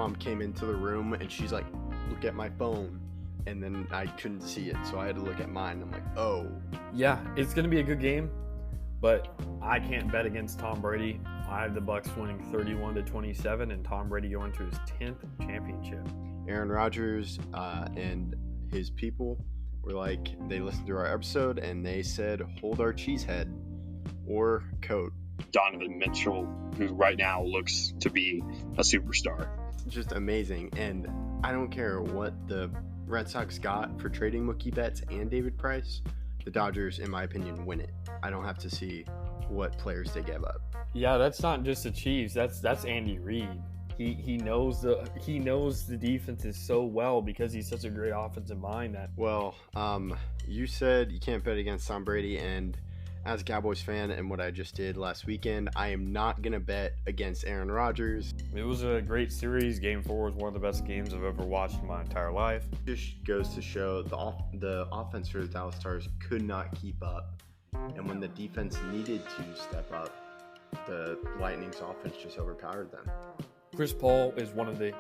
mom came into the room and she's like, look at my phone. And then I couldn't see it, so I had to look at mine. I'm like, oh. Yeah, it's going to be a good game, but I can't bet against Tom Brady. I have the Bucs winning 31-27 and Tom Brady going to his 10th championship. Aaron Rodgers and his people were like, they listened to our episode and they said, hold our cheesehead or coat. Donovan Mitchell, who right now looks to be a superstar. Just amazing. And I don't care what the Red Sox got for trading Mookie Betts and David Price. The Dodgers, in my opinion, win it. I don't have to see what players they gave up. Yeah, that's not just the Chiefs. That's Andy Reid. He knows the defenses so well because he's such a great offensive mind. That well, you said you can't bet against Tom Brady, and as a Cowboys fan and what I just did last weekend, I am not gonna bet against Aaron Rodgers. It was a great series. Game 4 was one of the best games I've ever watched in my entire life. Just goes to show the offense for the Dallas Stars could not keep up, and when the defense needed to step up, the Lightning's offense just overpowered them. Chris Paul is one of the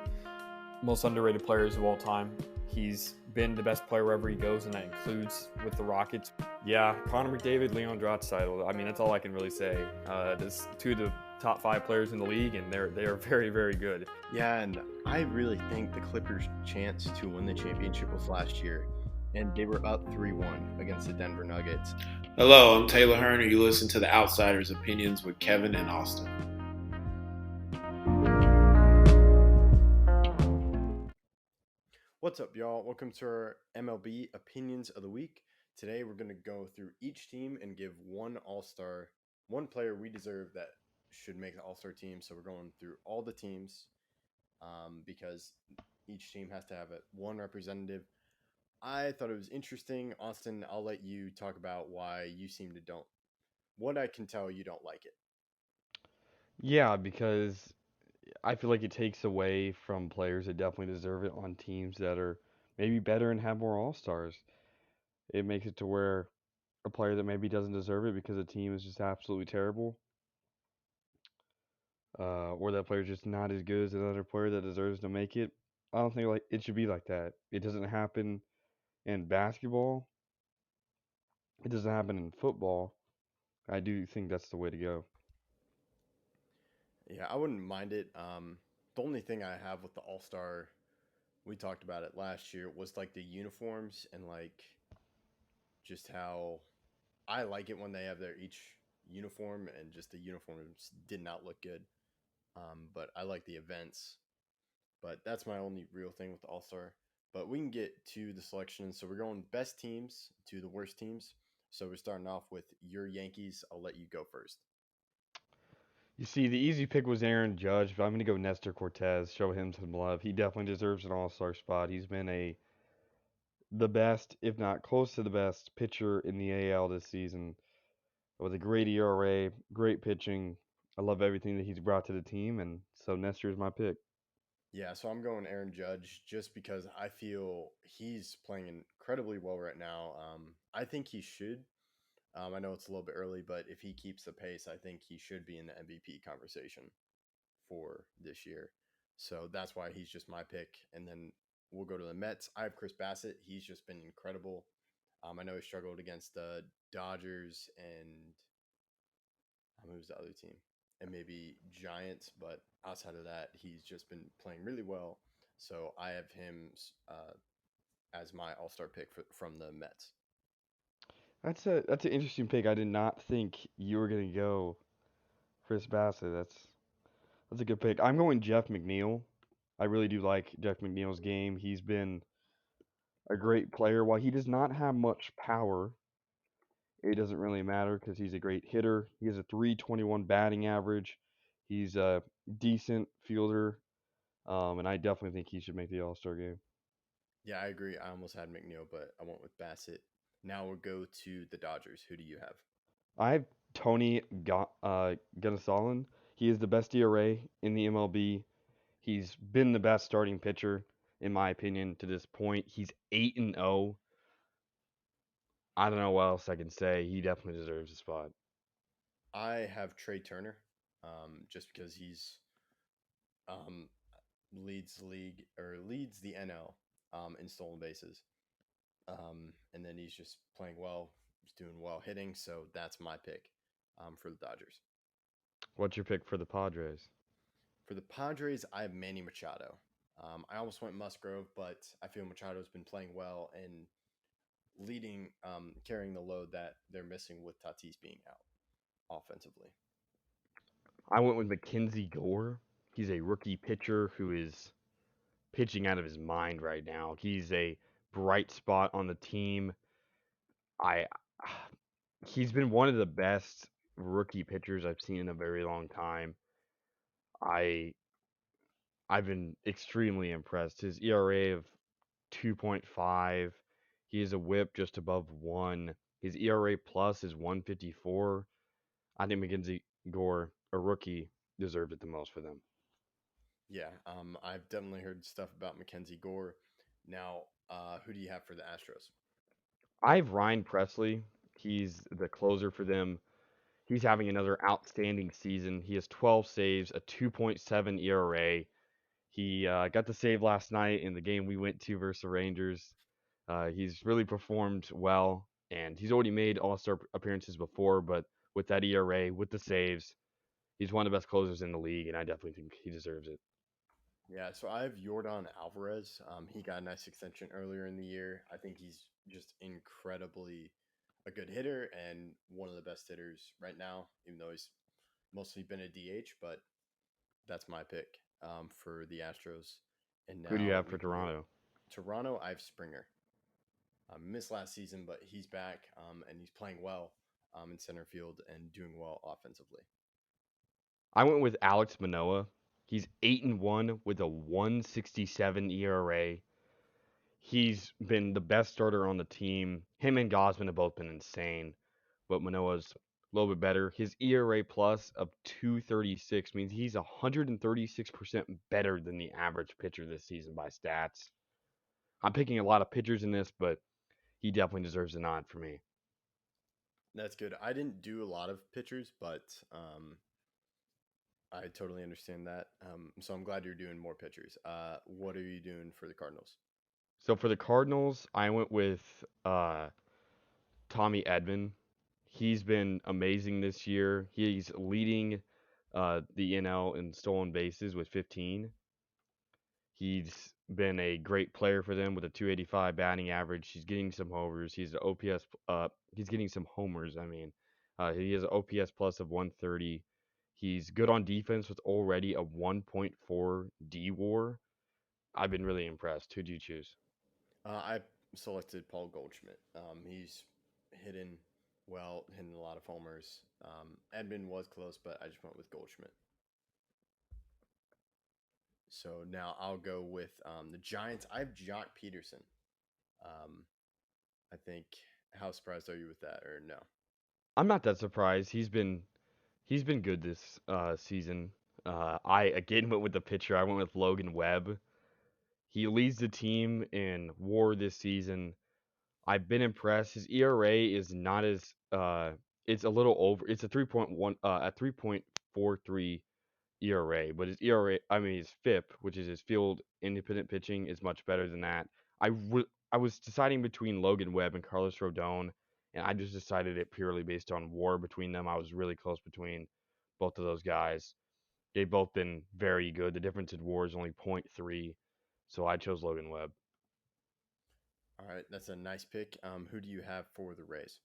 most underrated players of all time. He's been the best player wherever he goes, and that includes with the Rockets. Yeah, Connor McDavid, Leon Draisaitl. I mean, that's all I can really say. There's two of the top 5 players in the league, and they are very, very good. Yeah, and I really think the Clippers' chance to win the championship was last year, and they were up 3-1 against the Denver Nuggets. Hello, I'm Taylor Hearn, and you listen to the Outsiders' Opinions with Kevin and Austin. What's up, y'all? Welcome to our MLB Opinions of the Week. Today, we're going to go through each team and give one All-Star, one player we deserve that should make the All-Star team. So we're going through all the teams because each team has to have one representative. I thought it was interesting. Austin, I'll let you talk about why you seem to don't. What I can tell, you don't like it. Yeah, because I feel like it takes away from players that definitely deserve it on teams that are maybe better and have more all-stars. It makes it to where a player that maybe doesn't deserve it because the team is just absolutely terrible, or that player's just not as good as another player that deserves to make it. I don't think like it should be like that. It doesn't happen in basketball. It doesn't happen in football. I do think that's the way to go. Yeah, I wouldn't mind it. The only thing I have with the All-Star, we talked about it last year, was like the uniforms and like just how I like it when they have their each uniform and just the uniforms did not look good. But I like the events. But that's my only real thing with the All-Star. But we can get to the selection. So we're going best teams to the worst teams. So we're starting off with your Yankees. I'll let you go first. You see, the easy pick was Aaron Judge, but I'm going to go Nestor Cortez, show him some love. He definitely deserves an all-star spot. He's been the best, if not close to the best, pitcher in the AL this season. With a great ERA, great pitching. I love everything that he's brought to the team, and so Nestor is my pick. Yeah, so I'm going Aaron Judge just because I feel he's playing incredibly well right now. I think he should. I know it's a little bit early, but if he keeps the pace, I think he should be in the MVP conversation for this year. So that's why he's just my pick. And then we'll go to the Mets. I have Chris Bassett. He's just been incredible. I know he struggled against the Dodgers and who's the other team? And maybe Giants, but outside of that, he's just been playing really well. So I have him as my all-star pick from the Mets. That's an interesting pick. I did not think you were gonna go Chris Bassett. That's a good pick. I'm going Jeff McNeil. I really do like Jeff McNeil's game. He's been a great player. While he does not have much power, it doesn't really matter because he's a great hitter. He has a 321 batting average. He's a decent fielder, and I definitely think he should make the All-Star game. Yeah, I agree. I almost had McNeil, but I went with Bassett. Now we'll go to the Dodgers. Who do you have? I have Tony Gonsolin. He is the best ERA in the MLB. He's been the best starting pitcher, in my opinion, to this point. He's 8-0. I don't know what else I can say. He definitely deserves a spot. I have Trey Turner, just because he's leads the NL in stolen bases. And then he's just playing well, he's doing well hitting. So that's my pick for the Dodgers. What's your pick for the Padres? For the Padres, I have Manny Machado. I almost went Musgrove, but I feel Machado's been playing well and carrying the load that they're missing with Tatis being out offensively. I went with Mackenzie Gore. He's a rookie pitcher who is pitching out of his mind right now. He's a bright spot on the team. I He's been one of the best rookie pitchers I've seen in a very long time. I I've been extremely impressed. His ERA of 2.5. He has a WHIP just above 1. His ERA plus is 154. I think Mackenzie Gore, a rookie, deserved it the most for them. Yeah, I've definitely heard stuff about Mackenzie Gore. Now, who do you have for the Astros? I have Ryan Presley. He's the closer for them. He's having another outstanding season. He has 12 saves, a 2.7 ERA. He got the save last night in the game we went to versus the Rangers. He's really performed well, and he's already made All-Star appearances before, but with that ERA, with the saves, he's one of the best closers in the league, and I definitely think he deserves it. Yeah, so I have Jordan Alvarez. He got a nice extension earlier in the year. I think he's just incredibly a good hitter and one of the best hitters right now, even though he's mostly been a DH, but that's my pick for the Astros. And Who do you now have we for can go Toronto? Toronto. I have Springer. Missed last season, but he's back and he's playing well in center field and doing well offensively. I went with Alex Manoah. He's 8-1 with a 167 ERA. He's been the best starter on the team. Him and Gosman have both been insane, but Manoah's a little bit better. His ERA plus of 236 means he's 136% better than the average pitcher this season by stats. I'm picking a lot of pitchers in this, but he definitely deserves a nod for me. That's good. I didn't do a lot of pitchers, but I totally understand that. So I'm glad you're doing more pitchers. What are you doing for the Cardinals? So for the Cardinals, I went with Tommy Edman. He's been amazing this year. He's leading the NL in stolen bases with 15. He's been a great player for them with a 285 batting average. He's getting some homers. He's an OPS. He's getting some homers. I mean, he has an OPS plus of 130. He's good on defense with already a 1.4 D/WAR. I've been really impressed. Who do you choose? I selected Paul Goldschmidt. He's hitting well, hitting a lot of homers. Edmund was close, but I just went with Goldschmidt. So now I'll go with the Giants. I have Jock Peterson. Um, I think. How surprised are you with that, or no? I'm not that surprised. He's been good this season. I again went with the pitcher. I went with Logan Webb. He leads the team in WAR this season. I've been impressed. His ERA is not as it's a little over. It's a 3.1 at 3.43 ERA, but his ERA, I mean his FIP, which is his field independent pitching, is much better than that. I was deciding between Logan Webb and Carlos Rodon, and I just decided it purely based on WAR between them. I was really close between both of those guys. They've both been very good. The difference in WAR is only zero point 0.3, so I chose Logan Webb. All right, that's a nice pick. Who do you have for the Rays?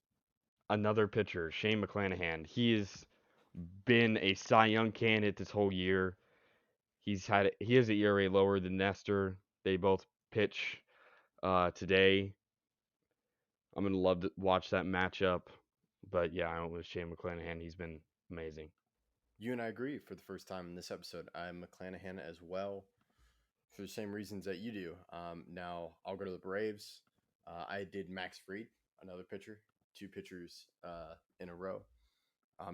Another pitcher, Shane McClanahan. He has been a Cy Young candidate this whole year. He has an ERA lower than Nestor. They both pitch today. I'm gonna love to watch that matchup. But yeah, I went with Shane McClanahan. He's been amazing. You and I agree for the first time in this episode. I'm McClanahan as well for the same reasons that you do. Now I'll go to the Braves. I did Max Fried, another pitcher, two pitchers in a row.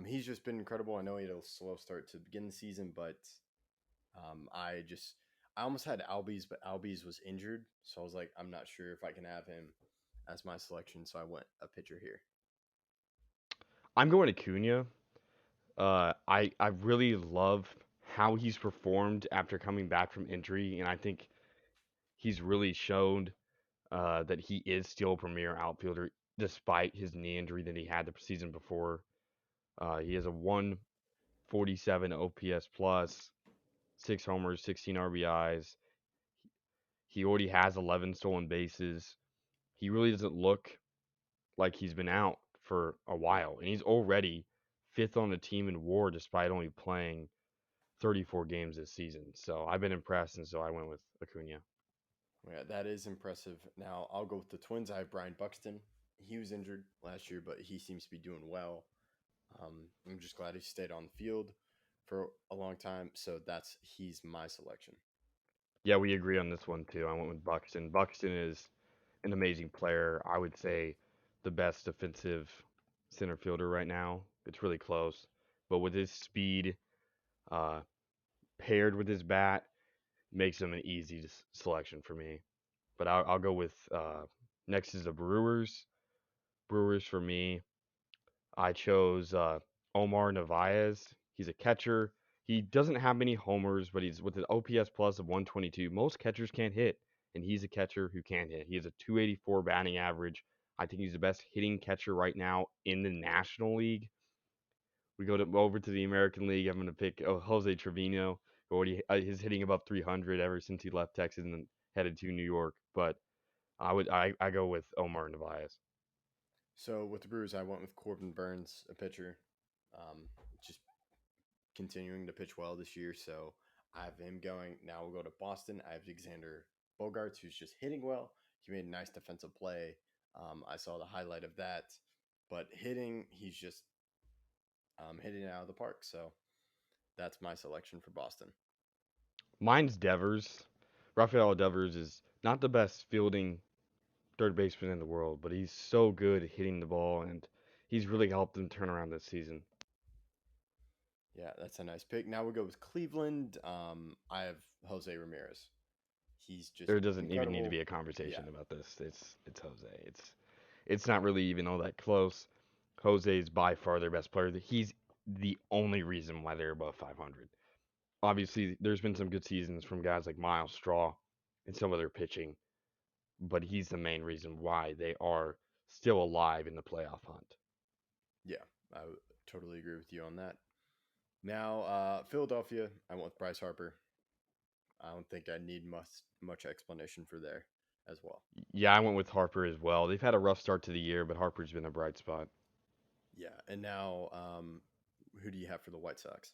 He's just been incredible. I know he had a slow start to begin the season, but I almost had Albies, but Albies was injured, so I was like, I'm not sure if I can have him as my selection, so I went a pitcher here. I'm going to Cunha. I really love how he's performed after coming back from injury, and I think he's really shown that he is still a premier outfielder despite his knee injury that he had the season before. He has a 147 OPS plus, 6 homers, 16 RBIs. He already has 11 stolen bases. He really doesn't look like he's been out for a while, and he's already fifth on the team in WAR despite only playing 34 games this season. So I've been impressed, and so I went with Acuna. Yeah, that is impressive. Now I'll go with the Twins. I have Brian Buxton. He was injured last year, but he seems to be doing well. I'm just glad he stayed on the field for a long time. So he's my selection. Yeah, we agree on this one too. I went with Buxton. Buxton is an amazing player. I would say the best defensive center fielder right now. It's really close, but with his speed, uh, paired with his bat, makes him an easy selection for me. But I'll go with next is the Brewers. Brewers for me. I chose Omar Narvaez. He's a catcher. He doesn't have many homers, but he's with an OPS plus of 122. Most catchers can't hit, and he's a catcher who can hit. He has a 284 batting average. I think he's the best hitting catcher right now in the National League. We go over to the American League. I'm going to pick Jose Trevino. He's hitting above 300 ever since he left Texas and headed to New York. But I go with Omar Narvaez. So with the Brewers, I went with Corbin Burns, a pitcher, just continuing to pitch well this year. So I have him going. Now we'll go to Boston. I have Alexander Bogarts, who's just hitting well. He made a nice defensive play. I saw the highlight of that. But hitting, he's just hitting it out of the park. So that's my selection for Boston. Mine's Devers. Rafael Devers is not the best fielding third baseman in the world, but he's so good at hitting the ball, and he's really helped them turn around this season. Yeah, that's a nice pick. Now we'll go with Cleveland. I have Jose Ramirez. He's just There doesn't even need to incredible. be a conversation Yeah, about this. It's Jose. It's not really even all that close. Jose is by far their best player. He's the only reason why they're above 500. Obviously, there's been some good seasons from guys like Miles Straw and some of their pitching, but he's the main reason why they are still alive in the playoff hunt. yeah, I would totally agree with you on that. Now, Philadelphia, I went with Bryce Harper. I don't think I need much explanation for there as well. Yeah, I went with Harper as well. They've had a rough start to the year, but Harper's been a bright spot. Yeah, and now, who do you have for the White Sox?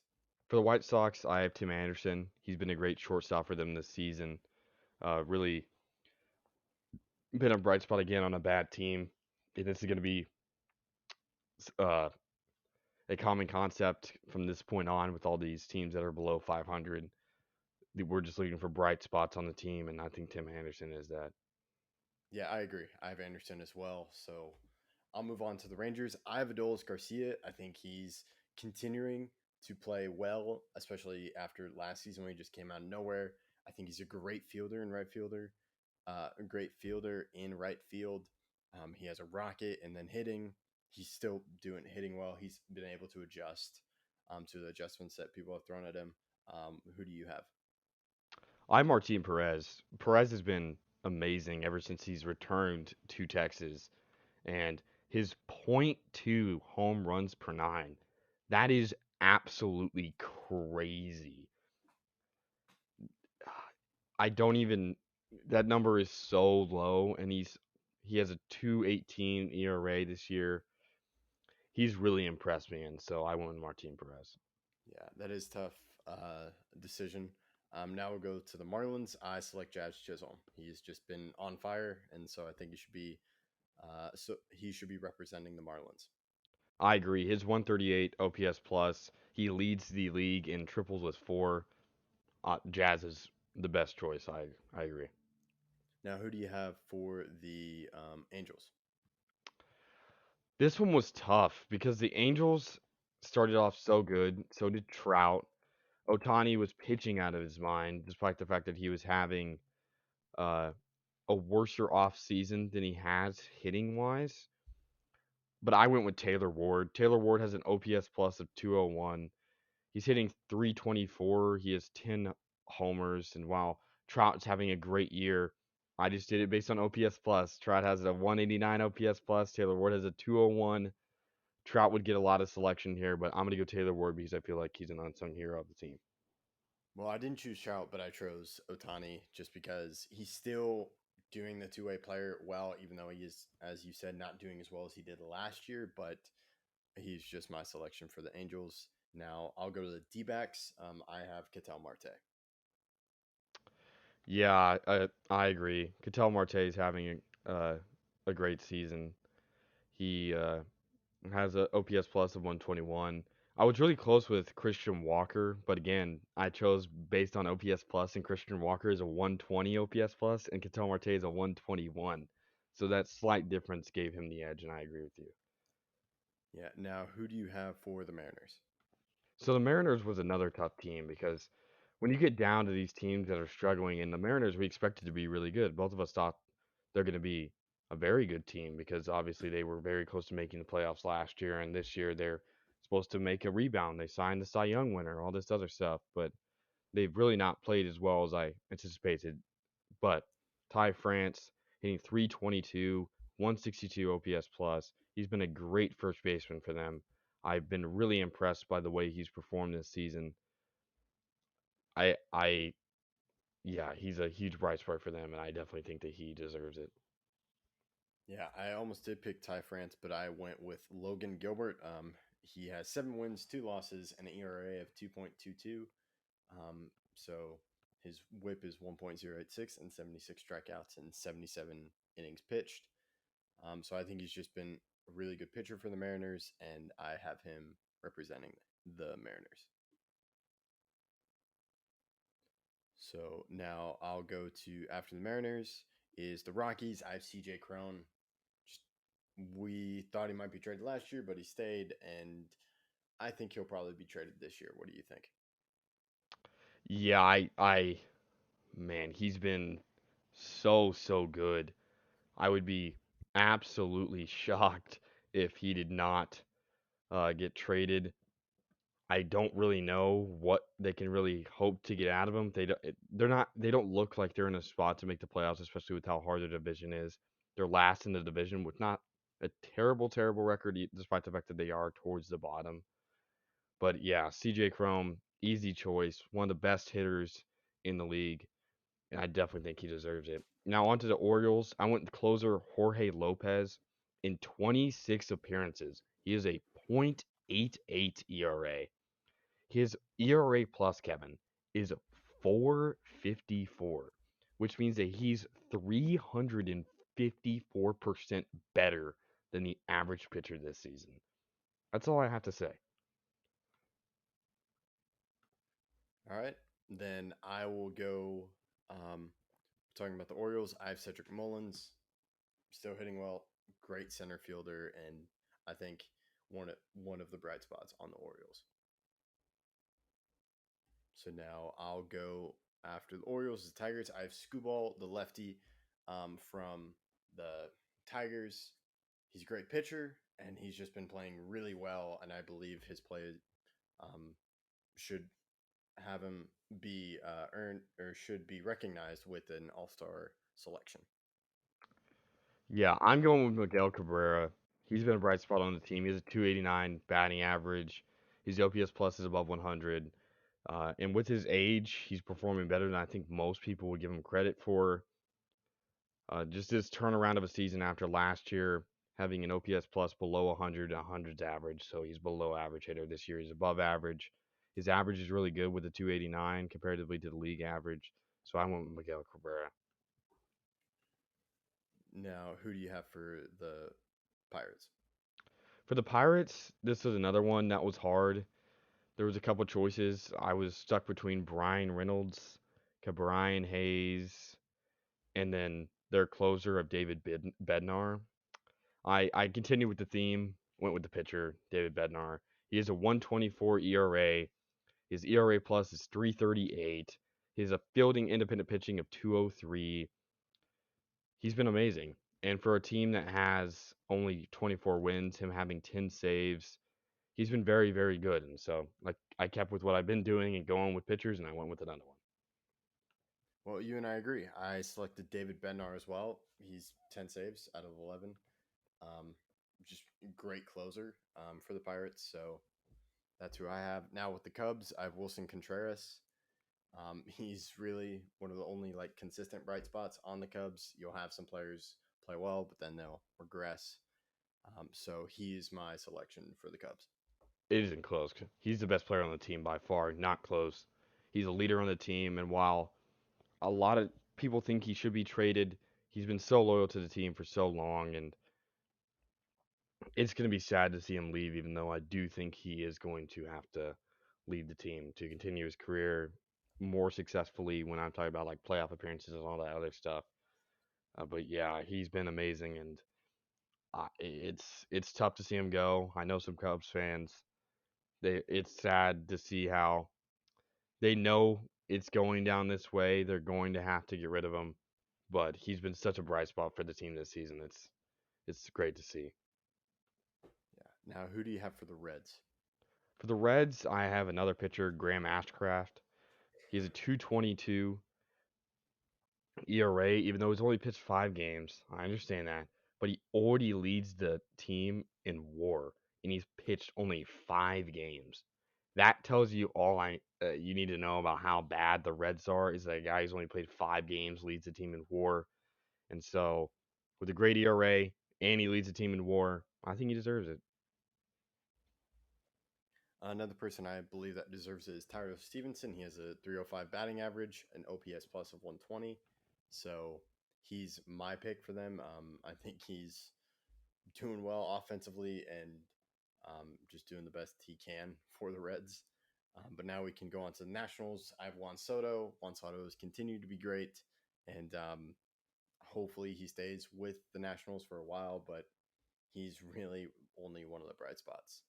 For the White Sox, I have Tim Anderson. He's been a great shortstop for them this season. Really been a bright spot again on a bad team. And this is going to be uh, a common concept from this point on with all these teams that are below 500. We're just looking for bright spots on the team, and I think Tim Anderson is that. Yeah, I agree. I have Anderson as well. So I'll move on to the Rangers. I have Adolis Garcia. I think he's continuing to play well, especially after last season when he just came out of nowhere. I think he's a great fielder and right fielder, a great fielder in right field. He has a rocket, and then hitting, he's still hitting well. He's been able to adjust to the adjustments that people have thrown at him. Who do you have? I'm Martin Perez. Perez has been amazing ever since he's returned to Texas, and his .2 home runs per nine, that is absolutely crazy. I don't even that number is so low, and he has a 2.18 ERA this year. He's really impressed me, and so I went with Martin Perez. Yeah, that is tough decision. Now we'll go to the Marlins. I select Jazz Chisholm. He's just been on fire, and so I think he should be representing the Marlins. I agree. His 138 OPS plus, he leads the league in triples with 4. Jazz is the best choice. I agree. Now, who do you have for the Angels? This one was tough because the Angels started off so good. So did Trout. Otani was pitching out of his mind, despite the fact that he was having uh, a worser off season than he has hitting wise. But I went with Taylor Ward. Taylor Ward has an OPS plus of 201. He's hitting 324. He has 10 homers. And while Trout's having a great year, I just did it based on OPS plus. Trout has a 189 OPS plus. Taylor Ward has a 201. Trout would get a lot of selection here, but I'm going to go Taylor Ward because I feel like he's an unsung hero of the team. Well, I didn't choose Trout, but I chose Otani just because he's still doing the two-way player well, even though he is, as you said, not doing as well as he did last year, but he's just my selection for the Angels. Now I'll go to the D-backs. I have Ketel Marte. Yeah, I agree. Ketel Marte is having a great season. He has a OPS plus of 121. I was really close with Christian Walker, but again, I chose based on OPS plus, and Christian Walker is a 120 OPS plus, and Ketel Marte is a 121. So that slight difference gave him the edge, and I agree with you. Yeah. Now, who do you have for the Mariners? So the Mariners was another tough team because when you get down to these teams that are struggling, and the Mariners we expected to be really good. Both of us thought they're going to be a very good team because obviously they were very close to making the playoffs last year, and this year they're supposed to make a rebound. They signed the Cy Young winner, all this other stuff, but they've really not played as well as I anticipated. But Ty France hitting 322, 162 OPS plus. He's been a great first baseman for them. I've been really impressed by the way he's performed this season. I yeah, he's a huge bright spot for them, and I definitely think that he deserves it. Yeah, I almost did pick Ty France, but I went with Logan Gilbert. He has 7 wins, 2 losses, and an ERA of 2.22. So his WHIP is 1.086 and 76 strikeouts and 77 innings pitched. So I think he's just been a really good pitcher for the Mariners, and I have him representing the Mariners. So now I'll go to after the Mariners is the Rockies. I have CJ Crone. Just, we thought he might be traded last year, but he stayed, and I think he'll probably be traded this year. What do you think? Yeah, man, he's been so good. I would be absolutely shocked if he did not get traded. I don't really know what they can really hope to get out of him. They don't look like they're in a spot to make the playoffs, especially with how hard their division is. They're last in the division with not a terrible record, despite the fact that they are towards the bottom. But yeah, CJ Chrome, easy choice, one of the best hitters in the league, and I definitely think he deserves it. Now on to the Orioles. I went with closer Jorge Lopez. In 26 appearances, he is a .88 ERA. His ERA plus, Kevin, is 4.54, which means that he's 354% better than the average pitcher this season. That's all I have to say. All right, then I will go. Talking about the Orioles, I have Cedric Mullins, still hitting well, great center fielder, and I think one of the bright spots on the Orioles. So now I'll go after the Orioles, the Tigers. I have Scooball, the lefty, from the Tigers. He's a great pitcher, and he's just been playing really well. And I believe his play should have him be earned or should be recognized with an All-Star selection. Yeah, I'm going with Miguel Cabrera. He's been a bright spot on the team. He has a 289 batting average. His OPS plus is above 100. And with his age, he's performing better than I think most people would give him credit for. Just his turnaround of a season after last year, having an OPS plus below 100, 100's average. So he's below average hitter this year. He's above average. His average is really good with a 289 comparatively to the league average. So I went with Miguel Cabrera. Now, who do you have for the Pirates? For the Pirates, this was another one that was hard. There was a couple choices. I was stuck between Brian Reynolds, Brian Hayes, and then their closer of David Bednar. I continued with the theme, went with the pitcher, David Bednar. He has a 124 ERA. His ERA plus is 338. He has a fielding independent pitching of 203. He's been amazing. And for a team that has only 24 wins, him having 10 saves, he's been very, very good. And so, like, I kept with what I've been doing and going with pitchers, and I went with another one. Well, you and I agree. I selected David Bednar as well. He's 10 saves out of 11. Um, just great closer for the Pirates. So that's who I have. Now with the Cubs, I have Wilson Contreras. He's really one of the only like consistent bright spots on the Cubs. You'll have some players play well, but then they'll regress. So he's my selection for the Cubs. It isn't close. He's the best player on the team by far, not close. He's a leader on the team, and while a lot of people think he should be traded, he's been so loyal to the team for so long, and it's going to be sad to see him leave, even though I do think he is going to have to lead the team to continue his career more successfully when I'm talking about like playoff appearances and all that other stuff. But yeah, he's been amazing, and it's tough to see him go. I know some Cubs fans. It's sad to see how they know it's going down this way. They're going to have to get rid of him, but he's been such a bright spot for the team this season. It's great to see. Yeah. Now, who do you have for the Reds? For the Reds, I have another pitcher, Graham Ashcraft. He has a 2.22 ERA, even though he's only pitched 5 games. I understand that, but he already leads the team in WAR, and he's pitched only 5 games. That tells you all you need to know about how bad the Reds are. Is that a guy who's only played 5 games leads the team in WAR, and so with a great ERA and he leads the team in WAR, I think he deserves it. Another person I believe that deserves it is Tyler Stevenson. He has a 305 batting average, an OPS plus of 120. So he's my pick for them. I think he's doing well offensively and just doing the best he can for the Reds. But now we can go on to the Nationals. I have Juan Soto. Juan Soto has continued to be great, and hopefully he stays with the Nationals for a while, but he's really only one of the bright spots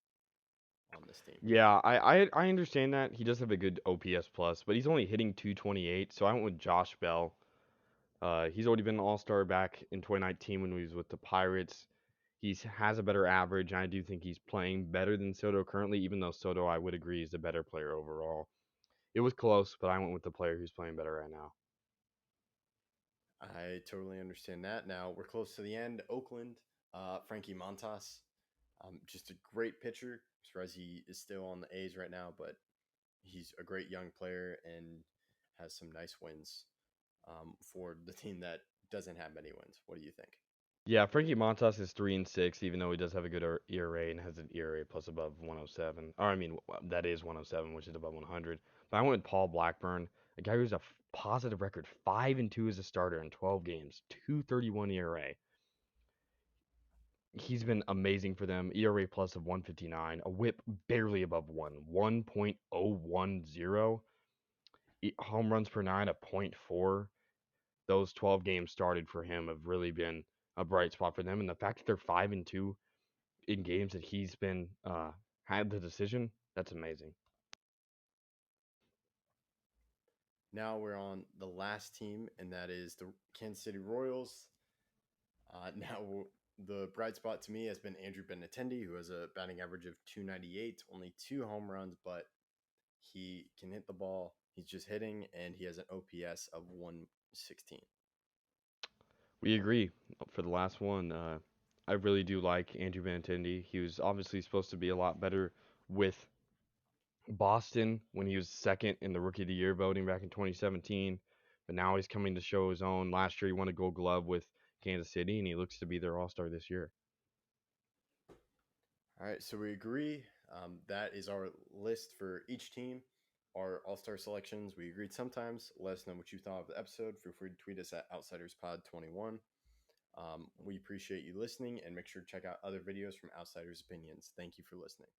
on this team. Yeah, I understand that he does have a good OPS plus, but he's only hitting 228. So I went with Josh Bell. He's already been an All-Star back in 2019 when he was with the Pirates. He has a better average, and I do think he's playing better than Soto currently, even though Soto, I would agree, is the better player overall. It was close, but I went with the player who's playing better right now. I totally understand that. Now we're close to the end. Oakland, Frankie Montas, just a great pitcher. I'm surprised he is still on the A's right now, but he's a great young player and has some nice wins for the team that doesn't have many wins. What do you think? Yeah, Frankie Montas is 3-6, even though he does have a good ERA and has an ERA plus above 107. Or I mean, that is 107, which is above 100. But I went with Paul Blackburn, a guy who's a positive record, 5-2 as a starter in 12 games, 2.31 ERA. He's been amazing for them. ERA plus of 159, a WHIP barely above 1.010, home runs per 9 of .4. Those 12 games started for him have really been a bright spot for them, and the fact that they're 5-2 in games that he's been had the decision, that's amazing. Now we're on the last team, and that is the Kansas City Royals. Now the bright spot to me has been Andrew Benintendi, who has a batting average of 298, only 2 home runs, but he can hit the ball. He's just hitting, and he has an OPS of 116. We agree. For the last one, I really do like Andrew Benintendi. He was obviously supposed to be a lot better with Boston when he was second in the Rookie of the Year voting back in 2017, but now he's coming to show his own. Last year, he won a Gold Glove with Kansas City, and he looks to be their All-Star this year. All right, so we agree. That is our list for each team, our All-Star selections. We agreed sometimes. Let us know what you thought of the episode. Feel free to tweet us at OutsidersPod21. We appreciate you listening, and make sure to check out other videos from Outsiders Opinions. Thank you for listening.